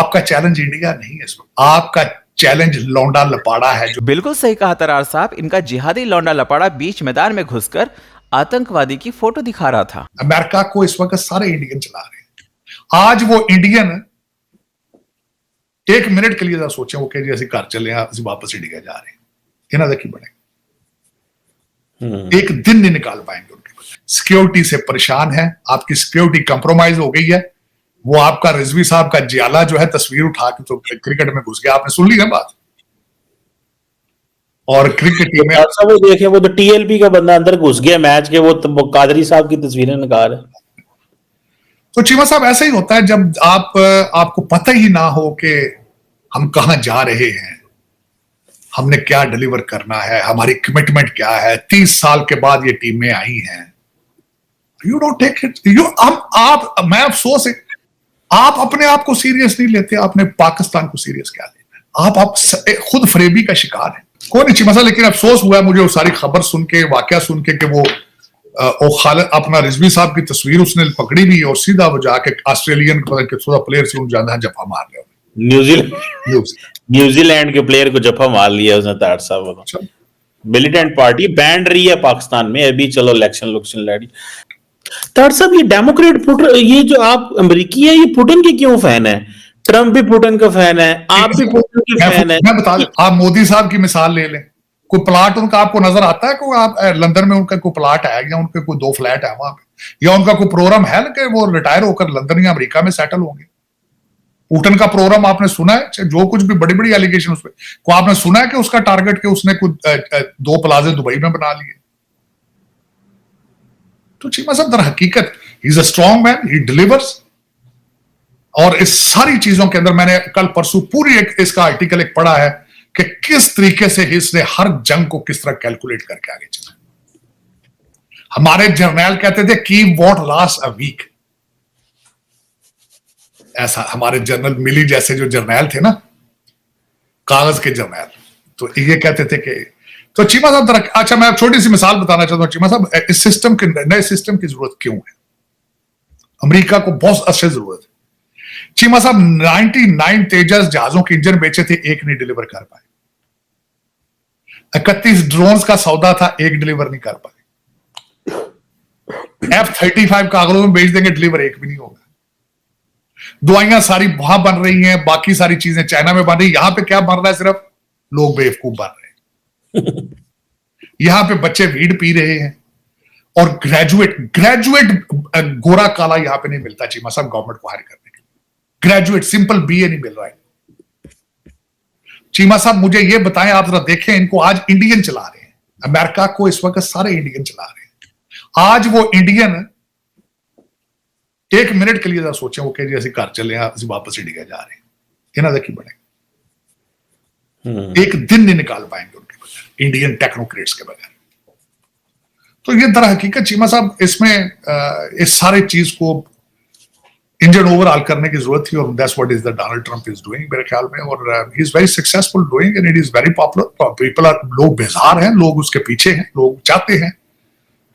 आपका challenge India नहीं है, आपका चैलेंज लौंडा लपाड़ा है। जो बिल्कुल सही कहा तरार साहब, इनका जिहादी लौंडा लपाड़ा बीच मैदान में घुसकर आतंकवादी की फोटो दिखा रहा था। अमेरिका को इस वक्त सारे इंडियन चला रहे हैं। आज वो इंडियन एक मिनट के लिए सोचे वो कह जी असं घर चले असं वापस इंडिया जा रहे हैं, इन्हों का की बनेगा? एक दिन नहीं निकाल पाएंगे उनके। सिक्योरिटी से परेशान है, आपकी सिक्योरिटी कंप्रोमाइज हो गई है। वो आपका रिजवी साहब का जियाला जो है तस्वीर उठा के तो क्रिकेट में घुस गया, आपने सुन ली ना बात? और क्रिकेट टीम में वो देखे वो तो टीएलपी का बंदा अंदर घुस गया मैच के, वो कादरी साहब की तस्वीरें निकाल है। तो चीमा साहब ऐसा ही होता है जब आपको पता ही ना हो कि हम कहां जा रहे हैं, हमने क्या डिलीवर करना है, हमारी कमिटमेंट क्या है। 30 साल के बाद ये टीमें आई हैं, यू डोंट टेक इट। मैं अफसोस है, आप अपने आप को सीरियस नहीं लेते, आपने पाकिस्तान को सीरियस क्या लेना है? आप खुद फरेबी का शिकार है। कोई नहीं चीमा साहब, लेकिन अफसोस हुआ मुझे वो सारी खबर सुन के, वाकया सुन के कि वो खालिद अपना रिजवी साहब की तस्वीर उसने पकड़ी भी और सीधा वो जाके ऑस्ट्रेलियन प्लेयर से जाना जफा मार लिया। न्यूजीलैंड के प्लेयर को जफा मार लिया उसने तार साहब। मिलिटेंट पार्टी बैंड रही है पाकिस्तान में अभी, चलो इलेक्शन लड़ी। तार साहब ये डेमोक्रेट ये जो आप अमेरिकी है, ये पुतिन के क्यों फैन है? ट्रम्प भी पुतिन का फैन है, आप भी पुतिन के फैन है। मैं बता दूं, आप मोदी साहब की मिसाल ले लें, कोई प्लाट उनका आपको नजर आता है? कोई आप लंदन में उनका कोई प्लाट है या उनके कोई 2 फ्लैट है वहां पे, या उनका कोई प्रोग्राम है कि वो रिटायर होकर लंदन या अमेरिका में सेटल होंगे? पुतिन का प्रोग्राम आपने सुना है? जो कुछ भी बड़ी बड़ी एलिगेशन उस पर को आपने सुना है कि उसका टारगेट के उसने कुछ 2 प्लाजे दुबई में बना लिए? तो चीमा साहब दर हकीकत he is a strong man, he delivers. और इस सारी चीजों के अंदर मैंने कल परसों पूरी इसका आर्टिकल एक पढ़ा है कि किस तरीके से इसने हर जंग को किस तरह कैलकुलेट करके आगे चला। हमारे जर्नैल कहते थे की वॉट लास्ट अ वीक, ऐसा हमारे जनरल मिली जैसे जो जर्नैल थे ना, कागज के जर्नैल, तो ये कहते थे कि तो चीमा साहब अच्छा मैं छोटी सी मिसाल बताना चाहता हूं चीमा साहब, इस सिस्टम के नए सिस्टम की जरूरत क्यों है? अमेरिका को बहुत अच्छी जरूरत है। चीमा साहब 99 तेजस जहाजों के इंजन बेचे थे, एक नहीं डिलीवर कर पाए। 31 ड्रोन्स का सौदा था, एक डिलीवर नहीं कर पाए। F-35 कागलों में बेच देंगे, डिलीवर एक भी नहीं होगा। दवाइयां सारी वहां बन रही हैं, बाकी सारी चीजें चाइना में बन रही, यहां पे क्या बन रहा है? सिर्फ लोग बेवकूफ बन रहे हैं। यहां पे बच्चे वीड पी रहे हैं और ग्रेजुएट गोरा काला यहां पे नहीं मिलता चीमा साहब गवर्नमेंट को हायर करने के लिए। ग्रेजुएट सिंपल BA नहीं मिल रहा है। चीमा साहब मुझे ये बताएं, आप जरा देखें, इनको आज इंडियन चला रहे हैं। अमेरिका को इस वक्त सारे इंडियन चला रहे हैं। आज वो इंडियन एक मिनट के लिए सोचे वो कह जी असं घर चले असं वापस इंडिया जा रहे हैं, इन्हों का की बनेगा? एक दिन नहीं निकाल पाएंगे उनके बगैर, इंडियन टेक्नोक्रेट्स के बगैर। तो ये दर हकीकत चीमा साहब इसमें इस सारे चीज को इंजन ओवरऑल करने की जरूरत थी, और that's what is the Donald Trump is doing मेरे ख्याल में। और he is very successful doing and it is very popular. People are, लोग बेजार हैं, लोग उसके पीछे हैं, लोग चाहते हैं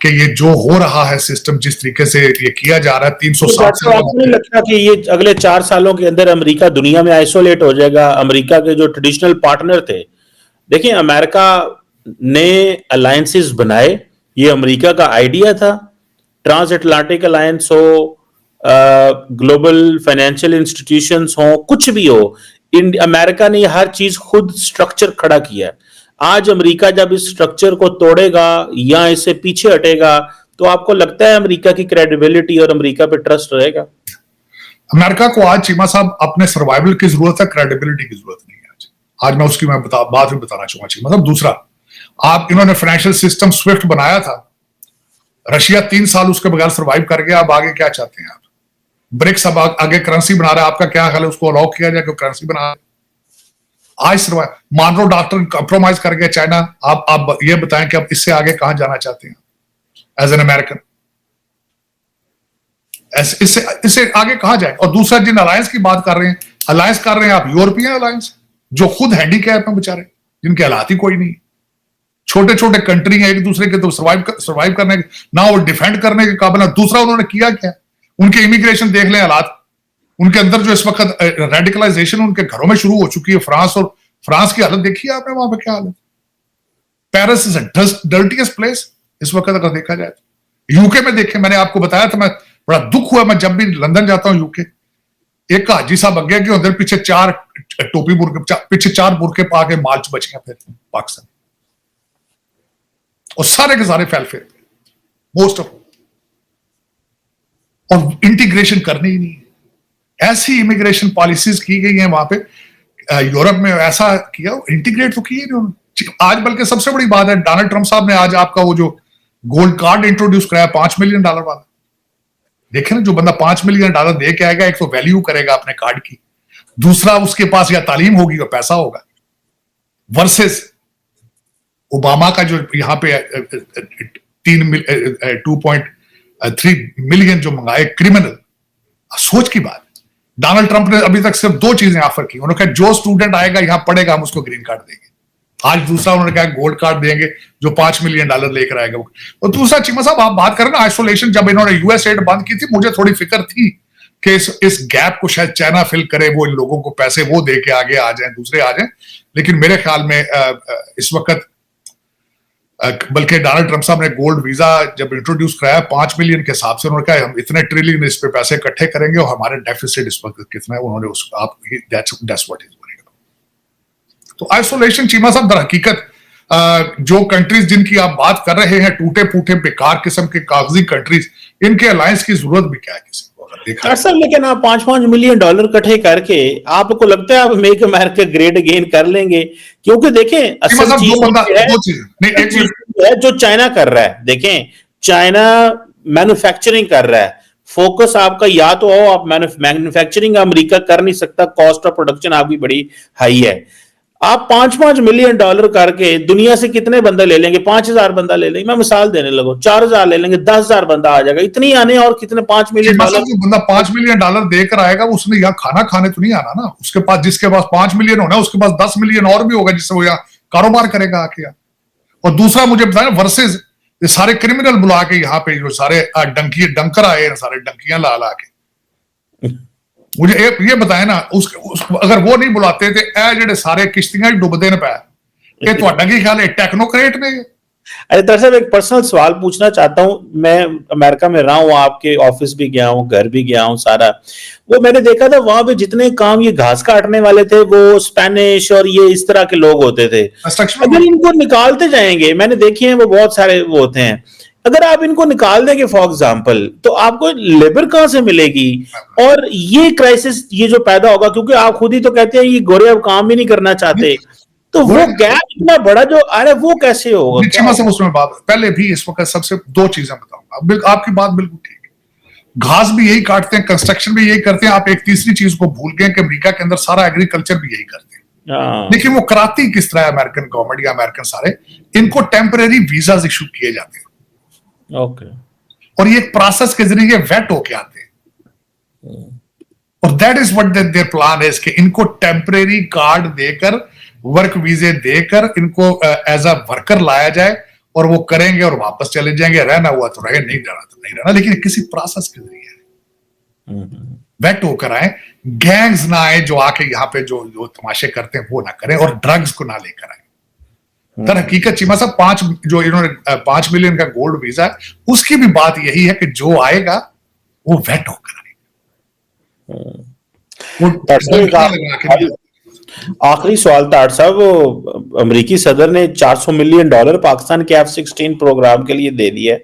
कि ये जो हो रहा है सिस्टम, जिस तरीके से ये किया जा रहा है 360 से। आपको नहीं लगता कि ये अगले 4 सालों के अंदर अमेरिका दुनिया में आइसोलेट हो जाएगा? अमेरिका के जो ट्रेडिशनल पार्टनर थे, देखिए अमेरिका ने अलायंसेस बनाए, ये अमेरिका का आइडिया था। ट्रांस अटलांटिक अलायंस हो, ग्लोबल फाइनेंशियल इंस्टीट्यूशंस हो, कुछ भी हो, अमेरिका ने हर चीज खुद स्ट्रक्चर खड़ा किया। आज अमेरिका जब इस स्ट्रक्चर को तोड़ेगा या इससे पीछे हटेगा, तो आपको लगता है अमेरिका की क्रेडिबिलिटी और अमेरिका पे ट्रस्ट रहेगा? अमेरिका को आज चीमा साहब अपने सर्वाइवल की जरूरत है, क्रेडिबिलिटी की जरूरत नहीं है। आज मैं उसकी बात भी बताना चाहूंगा चीमा साहब। दूसरा, आप इन्होंने फाइनेंशियल सिस्टम स्विफ्ट बनाया था, रशिया 3 साल उसके बगैर सर्वाइव कर गया। अब आगे क्या चाहते हैं आप? ब्रिक्स अब आगे करेंसी बना रहा है, आपका क्या ख्याल है उसको अलाउ किया जाए करेंसी बना? आज सर्वाइव, मानरो डॉक्टर कंप्रोमाइज कर गया चाइना। आप ये बताएं कि आप इससे आगे कहां जाना चाहते हैं एज एन अमेरिकन? इससे आगे कहां जाए? और दूसरा, जिन अलायंस की बात कर रहे हैं, अलायंस कर रहे हैं आप यूरोपियन अलायंस, जो खुद हैंडीकैप में बेचारे, जिनके हालात ही कोई नहीं। छोटे छोटे कंट्री हैं, एक दूसरे के तो सर्वाइव करने ना वो डिफेंड करने के काबिल है। दूसरा, उन्होंने किया क्या? उनके इमिग्रेशन देख लें हालात, उनके अंदर जो इस वक्त रेडिकलाइजेशन उनके घरों में शुरू हो चुकी है। फ्रांस की हालत देखिए आपने, वहां पे क्या हालत। पेरिस इज डर्टीएस्ट प्लेस इस वक्त अगर देखा जाए तो। यूके में देखें, मैंने आपको बताया था, मैं बड़ा दुख हुआ, मैं जब भी लंदन जाता हूं यूके, एक हाजी साहब अगे के होंगे, पीछे 4 टोपी बुरके, पीछे 4 बुरके पा के मार्च बच गया फिर पाकिस्तान, और सारे के सारे फैल फिर मोस्ट ऑफ, और इंटीग्रेशन करनी ही नहीं है। ऐसी इमिग्रेशन पॉलिसीज की गई हैं वहां पे, यूरोप में ऐसा किया, इंटीग्रेट तो किए नहीं उन्होंने। आज बल्कि सबसे बड़ी बात है, डोनाल्ड ट्रंप साहब ने आज आपका वो जो गोल्ड कार्ड इंट्रोड्यूस कराया $5 मिलियन वाला, देखे ना, जो बंदा $5 मिलियन दे के आएगा, एक तो वैल्यू करेगा अपने कार्ड की, दूसरा उसके पास या तालीम होगी या पैसा होगा, वर्सेस ओबामा का जो यहाँ पे 2.3 मिलियन जो मंगाए क्रिमिनल। सोच की बात, डोनाल्ड ट्रंप ने अभी तक सिर्फ 2 चीजें ऑफर की। उन्होंने कहा जो स्टूडेंट आएगा यहां पढ़ेगा हम उसको ग्रीन कार्ड देंगे। आज दूसरा उन्होंने कहा गोल्ड कार्ड देंगे जो $5 मिलियन लेकर आएगा। और दूसरा, चीमा साहब आप बात करें ना आइसोलेशन, जब इन्होंने यूएस एड बंद की थी, मुझे थोड़ी फिक्र थी कि इस गैप को शायद चाइना फिल करे, वो इन लोगों को पैसे वो दे के आगे आ जाए, दूसरे आ जाए। लेकिन मेरे ख्याल में इस वक्त बल्कि डोनाल्ड ट्रंप साहब ने गोल्ड वीजा जब इंट्रोड्यूस कराया 5 मिलियन के हिसाब से, उन्होंने कहा हम इतने ट्रिलियन इस पे पैसे इकट्ठे करेंगे और हमारे डेफिसिट इस वक्त कितना है, उन्होंने उसको आप दैट्स व्हाट इज बनेगा। तो आइसोलेशन चीमा साहब दर हकीकत जो कंट्रीज जिनकी आप बात कर रहे हैं, टूटे फूटे बेकार किस्म के कागजी कंट्रीज, इनके अलायंस की जरूरत भी क्या है किसी को अगर देखा। असल लेकिन आप $5 मिलियन इकट्ठे करके आपको लगता है आप मेक अमेरिका ग्रेट अगेन कर लेंगे? क्योंकि देखें असल चीज है जो चाइना कर रहा है। देखें चाइना मैन्युफैक्चरिंग कर रहा है, फोकस आपका या तो हो आप मैन्युफैक्चरिंग, अमेरिका कर नहीं सकता, कॉस्ट ऑफ प्रोडक्शन आपकी बड़ी हाई है। आप $5 मिलियन करके दुनिया से कितने बंदे ले लेंगे? 5,000 बंदा ले लेंगे, मैं मिसाल देने लगा, 4,000 ले लेंगे, 10,000 बंदा आ जाएगा। इतनी आने और कितने $5 मिलियन बंदा $5 मिलियन देकर आएगा, उसने यहाँ खाना खाने तो नहीं आना ना। उसके पास, जिसके पास 5 मिलियन होना, उसके पास 10 मिलियन और भी होगा जिससे वो यहाँ कारोबार करेगा आके। और दूसरा मुझे बताया, वर्सेस ये सारे क्रिमिनल बुला के यहाँ पे जो सारे डंकर आए हैं, सारे डंकियां ला के, मुझे ये बताया ना, अगर वो नहीं बुलाते थे जेडे सारे किश्तियां डुबदे ने पाया, तो की ख्याल है टेक्नोक्रेट ने। अरे दरअसल एक पर्सनल सवाल पूछना चाहता हूं। मैं अमेरिका में रहा हूं, आपके ऑफिस भी गया हूं, घर भी गया हूं, सारा वो मैंने देखा था वहां पे जितने काम ये घास काटने वाले थे वो स्पेनिश और ये इस तरह के लोग होते थे। अगर इनको निकालते जाएंगे, मैंने देखे हैं वो बहुत सारे वो होते हैं, अगर आप इनको निकाल देंगे फॉर एग्जाम्पल, तो आपको लेबर कहां से मिलेगी? और ये क्राइसिस ये जो पैदा होगा, क्योंकि आप खुद ही तो कहते हैं ये गोरे अब काम भी नहीं करना चाहते, तो वो गैप इतना बड़ा जो आ रहा है वो कैसे होगा? उसमें बात पहले भी इस वक्त सबसे 2 चीजें बताऊंगा। आपकी बात बिल्कुल ठीक है, घास भी यही काटते हैं, कंस्ट्रक्शन भी यही करते हैं। आप एक तीसरी चीज को भूल गए कि अमेरिका के अंदर सारा एग्रीकल्चर भी यही करते हैं। लेकिन वो कराती किस तरह अमेरिकन गवर्नमेंट या अमेरिकन सारे, इनको टेम्परेरी वीजा इशू किए जाते हैं। ओके। और ये एक प्रोसेस के जरिए वेट होके आते हैं, और that is what their plan है, कि इनको टेम्परेरी कार्ड देकर, वर्क वीजे देकर इनको एज अ वर्कर लाया जाए, और वो करेंगे और वापस चले जाएंगे। रहना हुआ तो रहे, नहीं रहना तो नहीं रहना, लेकिन किसी प्रोसेस के जरिए वेट होकर आए। गैंग्स ना आए जो आके यहाँ पे जो तमाशे करते हैं वो ना करें, और ड्रग्स को ना लेकर आए। तर हकीकत चीमा साहब, 5 मिलियन का गोल्ड वीजा है, उसकी भी बात यही है कि जो आएगा वो वेट होकर आएगा। आखिरी सवाल था साहब, अमेरिकी सदर ने $400 मिलियन पाकिस्तान के F-16 प्रोग्राम के लिए दे दिया है,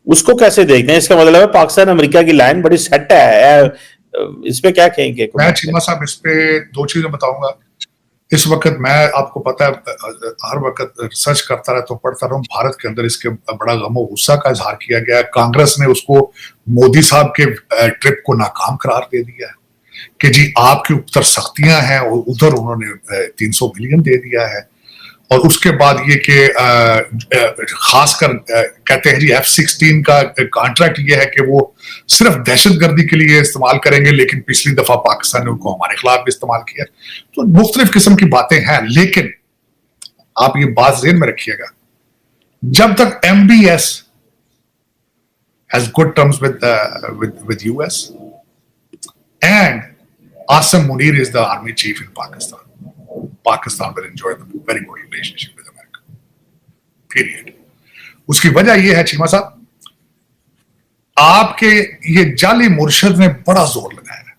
उसको कैसे देखते हैं? इसका मतलब है पाकिस्तान अमेरिका की लाइन बड़ी सेट है, इस पे क्या कहेंगे? मैं चीमा साहब इस पे 2 चीजें बताऊंगा। इस वक्त मैं, आपको पता है, हर वक्त रिसर्च करता रहता हूँ, पढ़ता रहूं। भारत के अंदर इसके बड़ा गम और गुस्सा का इजहार किया गया है। कांग्रेस ने उसको मोदी साहब के ट्रिप को नाकाम करार दे दिया है कि जी आपकी ऊपर सख्तियां हैं, और उधर उन्होंने 300 मिलियन दे दिया है। और उसके बाद ये कि खासकर कहते हैं जी F-16 का कॉन्ट्रैक्ट ये है कि वो सिर्फ दहशतगर्दी के लिए इस्तेमाल करेंगे, लेकिन पिछली दफा पाकिस्तान ने उनको हमारे खिलाफ भी इस्तेमाल किया। तो मुख्तलिफ किस्म की बातें हैं, लेकिन आप ये बात ज़हन में रखिएगा, जब तक MBS has good terms with US and Asim Munir is the army chief in Pakistan. Pakistan will enjoy the very good relationship with America. Period. उसकी वजह यह है चीमा साहब, आपके ये जाली मुर्शद ने बड़ा जोर लगाया है,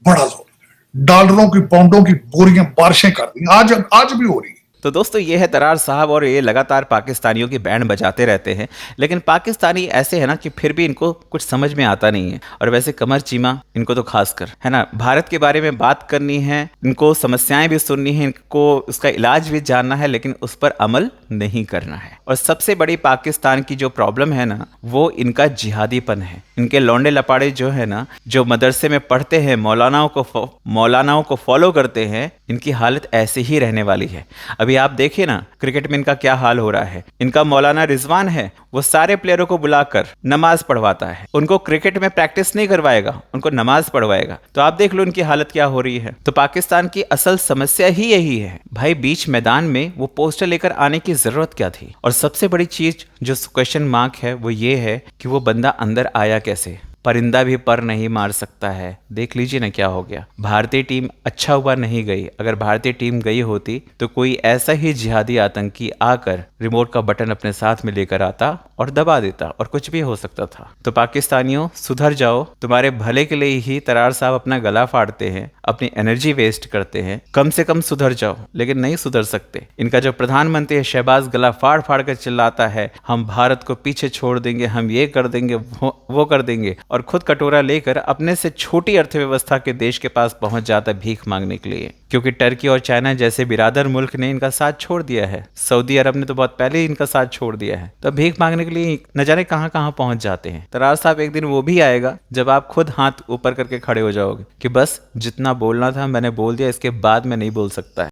बड़ा जोर लगाया, डॉलरों की पाउंडों की बोरियां बारिशें कर दी, आज भी हो रही है। तो दोस्तों ये है तरार साहब, और ये लगातार पाकिस्तानियों की बैंड बजाते रहते हैं, लेकिन पाकिस्तानी ऐसे है ना कि फिर भी इनको कुछ समझ में आता नहीं है। और वैसे कमर चीमा इनको तो खासकर है ना, भारत के बारे में बात करनी है, इनको समस्याएं भी सुननी है, इनको उसका इलाज भी जानना है, लेकिन उस पर अमल नहीं करना है। और सबसे बड़ी पाकिस्तान की जो प्रॉब्लम है ना, वो इनका जिहादीपन है। इनके लौंडे लपाड़े जो है ना, जो मदरसे में पढ़ते हैं, मौलानाओं को फॉलो करते हैं, इनकी हालत ऐसे ही रहने वाली है। अभी आप देखिए ना क्रिकेट में इनका क्या हाल हो रहा है। इनका मौलाना रिजवान है, वो सारे प्लेयरों को बुलाकर नमाज पढ़वाता है, उनको क्रिकेट में प्रैक्टिस नहीं करवाएगा, उनको नमाज पढ़वाएगा। तो आप देख लो इनकी हालत क्या हो रही है। तो पाकिस्तान की असल समस्या ही यही है भाई, बीच मैदान में वो पोस्टर लेकर आने की जरूरत क्या थी। और सबसे बड़ी चीज जो क्वेश्चन मार्क है वो ये है कि वो बंदा अंदर आया कैसे। परिंदा भी पर नहीं मार सकता है, देख लीजिए ना क्या हो गया। भारतीय टीम अच्छा हुआ नहीं गई, अगर भारतीय टीम गई होती तो कोई ऐसा ही जिहादी आतंकी आकर रिमोट का बटन अपने साथ में लेकर आता और दबा देता, और कुछ भी हो सकता था। तो पाकिस्तानियों सुधर जाओ, तुम्हारे भले के लिए ही तरार साहब अपना गला फाड़ते हैं, अपनी एनर्जी वेस्ट करते हैं, कम से कम सुधर जाओ। लेकिन नहीं सुधर सकते। इनका जो प्रधानमंत्री है शहबाज, गला फाड़ फाड़ कर चिल्लाता है हम भारत को पीछे छोड़ देंगे, हम ये कर देंगे, वो कर देंगे, और खुद कटोरा लेकर अपने से छोटी अर्थव्यवस्था के देश के पास पहुंच जाता है भीख मांगने के लिए। क्योंकि टर्की और चाइना जैसे बिरादर मुल्क ने इनका साथ छोड़ दिया है, सऊदी अरब ने तो बहुत पहले ही इनका साथ छोड़ दिया है, तो भीख मांगने के लिए न जाने कहां कहां पहुंच जाते हैं। तरार साहब एक दिन वो भी आएगा जब आप खुद हाथ ऊपर करके खड़े हो जाओगे कि बस जितना बोलना था मैंने बोल दिया, इसके बाद मैं नहीं बोल सकता है।